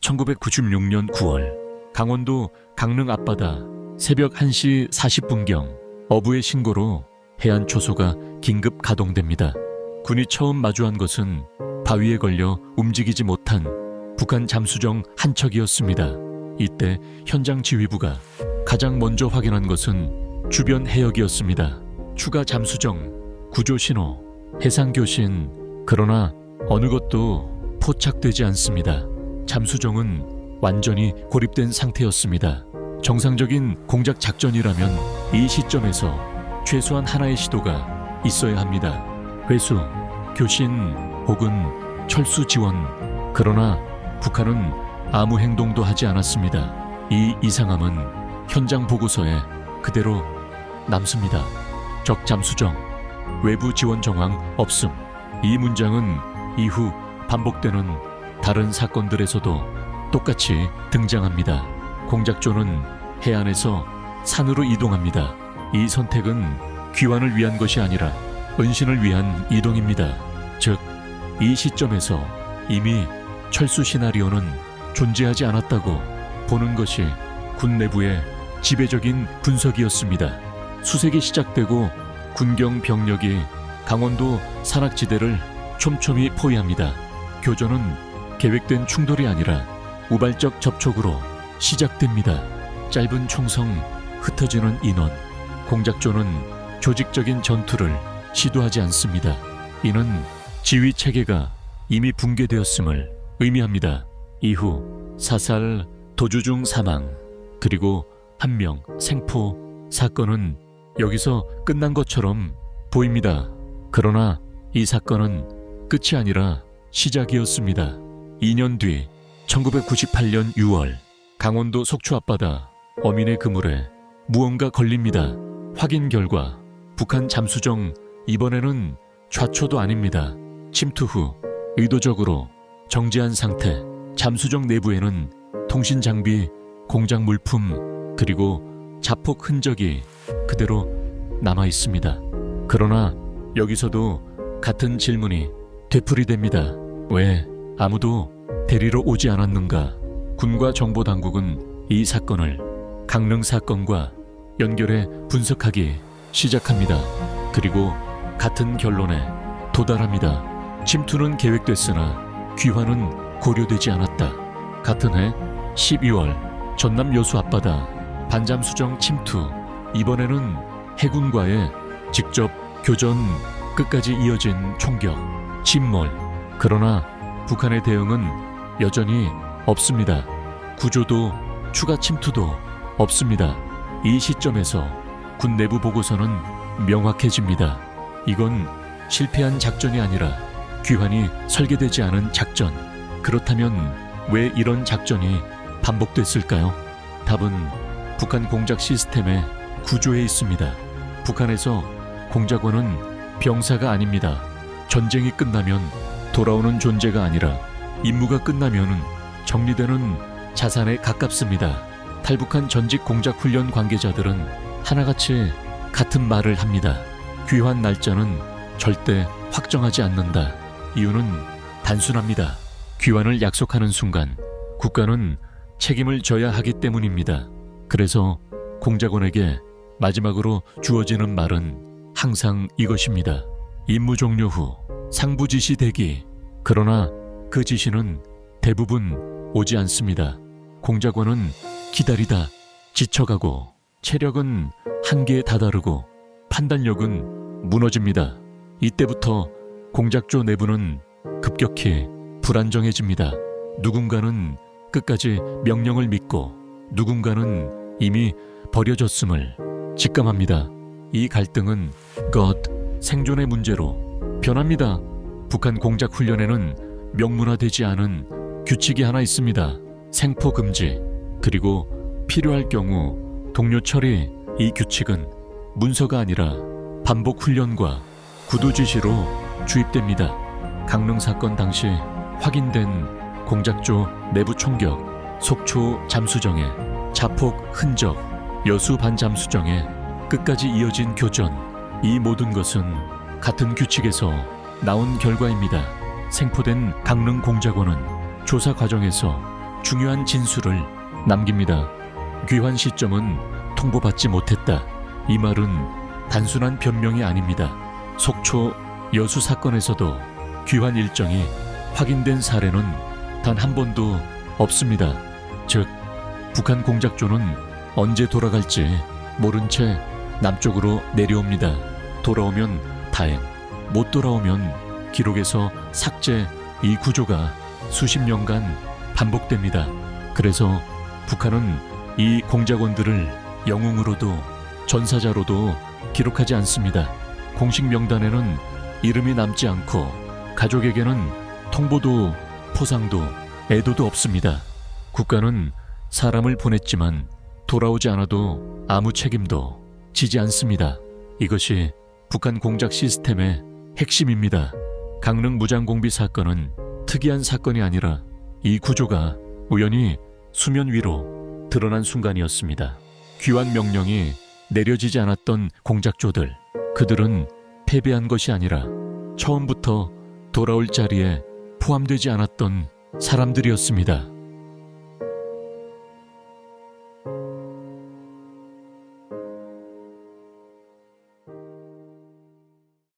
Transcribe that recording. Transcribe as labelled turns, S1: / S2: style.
S1: 1996년 9월 강원도 강릉 앞바다 새벽 1시 40분경 어부의 신고로 해안 초소가 긴급 가동됩니다. 군이 처음 마주한 것은 바위에 걸려 움직이지 못한 북한 잠수정 한 척이었습니다. 이때 현장 지휘부가 가장 먼저 확인한 것은 주변 해역이었습니다. 추가 잠수정, 구조 신호, 해상 교신, 그러나 어느 것도 포착되지 않습니다. 잠수정은 완전히 고립된 상태였습니다. 정상적인 공작 작전이라면 이 시점에서 최소한 하나의 시도가 있어야 합니다. 회수, 교신 혹은 철수 지원. 그러나 북한은 아무 행동도 하지 않았습니다. 이 이상함은 현장 보고서에 그대로 남습니다. 적 잠수정, 외부 지원 정황 없음. 이 문장은 이후 반복되는 다른 사건들에서도 똑같이 등장합니다. 공작조는 해안에서 산으로 이동합니다. 이 선택은 귀환을 위한 것이 아니라 은신을 위한 이동입니다. 즉, 이 시점에서 이미 철수 시나리오는 존재하지 않았다고 보는 것이 군 내부의 지배적인 분석이었습니다. 수색이 시작되고 군경 병력이 강원도 산악지대를 촘촘히 포위합니다. 교전은 계획된 충돌이 아니라 우발적 접촉으로 시작됩니다. 짧은 총성, 흩어지는 인원. 공작조는 조직적인 전투를 시도하지 않습니다. 이는 지휘 체계가 이미 붕괴되었음을 의미합니다. 이후 사살, 도주 중 사망, 그리고 한 명 생포 사건은 여기서 끝난 것처럼 보입니다. 그러나 이 사건은 끝이 아니라 시작이었습니다. 2년 뒤 1998년 6월 강원도 속초 앞바다 어민의 그물에 무언가 걸립니다. 확인 결과 북한 잠수정, 이번에는 좌초도 아닙니다. 침투 후 의도적으로 정지한 상태. 잠수정 내부에는 통신 장비, 공작 물품, 그리고 자폭 흔적이 그대로 남아 있습니다. 그러나 여기서도 같은 질문이 되풀이됩니다. 왜 아무도 데리러 오지 않았는가? 군과 정보당국은 이 사건을 강릉 사건과 연결해 분석하기 시작합니다. 그리고 같은 결론에 도달합니다. 침투는 계획됐으나 귀환은 고려되지 않았다. 같은 해 12월 전남 여수 앞바다 반잠수정 침투. 이번에는 해군과의 직접 교전, 끝까지 이어진 총격, 침몰. 그러나 북한의 대응은 여전히 없습니다. 구조도 추가 침투도 없습니다. 이 시점에서 군 내부 보고서는 명확해집니다. 이건 실패한 작전이 아니라 귀환이 설계되지 않은 작전. 그렇다면 왜 이런 작전이 반복됐을까요? 답은 북한 공작 시스템의 구조에 있습니다. 북한에서 공작원은 병사가 아닙니다. 전쟁이 끝나면 돌아오는 존재가 아니라 임무가 끝나면 정리되는 자산에 가깝습니다. 탈북한 전직 공작 훈련 관계자들은 하나같이 같은 말을 합니다. 귀환 날짜는 절대 확정하지 않는다. 이유는 단순합니다. 귀환을 약속하는 순간 국가는 책임을 져야 하기 때문입니다. 그래서 공작원에게 마지막으로 주어지는 말은 항상 이것입니다. 임무 종료 후 상부 지시 대기. 그러나 그 지시는 대부분 오지 않습니다. 공작원은 기다리다 지쳐가고 체력은 한계에 다다르고 판단력은 무너집니다. 이때부터 공작조 내부는 급격히 불안정해집니다. 누군가는 끝까지 명령을 믿고 누군가는 이미 버려졌음을 직감합니다. 이 갈등은 생존의 문제로 변합니다. 북한 공작 훈련에는 명문화되지 않은 규칙이 하나 있습니다. 생포 금지, 그리고 필요할 경우 동료 처리. 이 규칙은 문서가 아니라 반복 훈련과 구두 지시로 주입됩니다. 강릉 사건 당시 확인된 공작조 내부 총격, 속초 잠수정의 자폭 흔적, 여수 반잠수정의 끝까지 이어진 교전. 이 모든 것은 같은 규칙에서 나온 결과입니다. 생포된 강릉 공작원은 조사 과정에서 중요한 진술을 남깁니다. 귀환 시점은 통보받지 못했다. 이 말은 단순한 변명이 아닙니다. 속초 여수 사건에서도 귀환 일정이 확인된 사례는 단 한 번도 없습니다. 즉, 북한 공작조는 언제 돌아갈지 모른 채 남쪽으로 내려옵니다. 돌아오면 다행, 못 돌아오면 기록에서 삭제, 이 구조가 수십 년간 반복됩니다. 그래서 북한은 이 공작원들을 영웅으로도 전사자로도 기록하지 않습니다. 공식 명단에는 이름이 남지 않고 가족에게는 통보도 포상도 애도도 없습니다. 국가는 사람을 보냈지만 돌아오지 않아도 아무 책임도 지지 않습니다. 이것이 북한 공작 시스템의 핵심입니다. 강릉 무장공비 사건은 특이한 사건이 아니라 이 구조가 우연히 수면 위로 드러난 순간이었습니다. 귀환 명령이 내려지지 않았던 공작조들, 그들은 패배한 것이 아니라 처음부터 돌아올 자리에 포함되지 않았던 사람들이었습니다.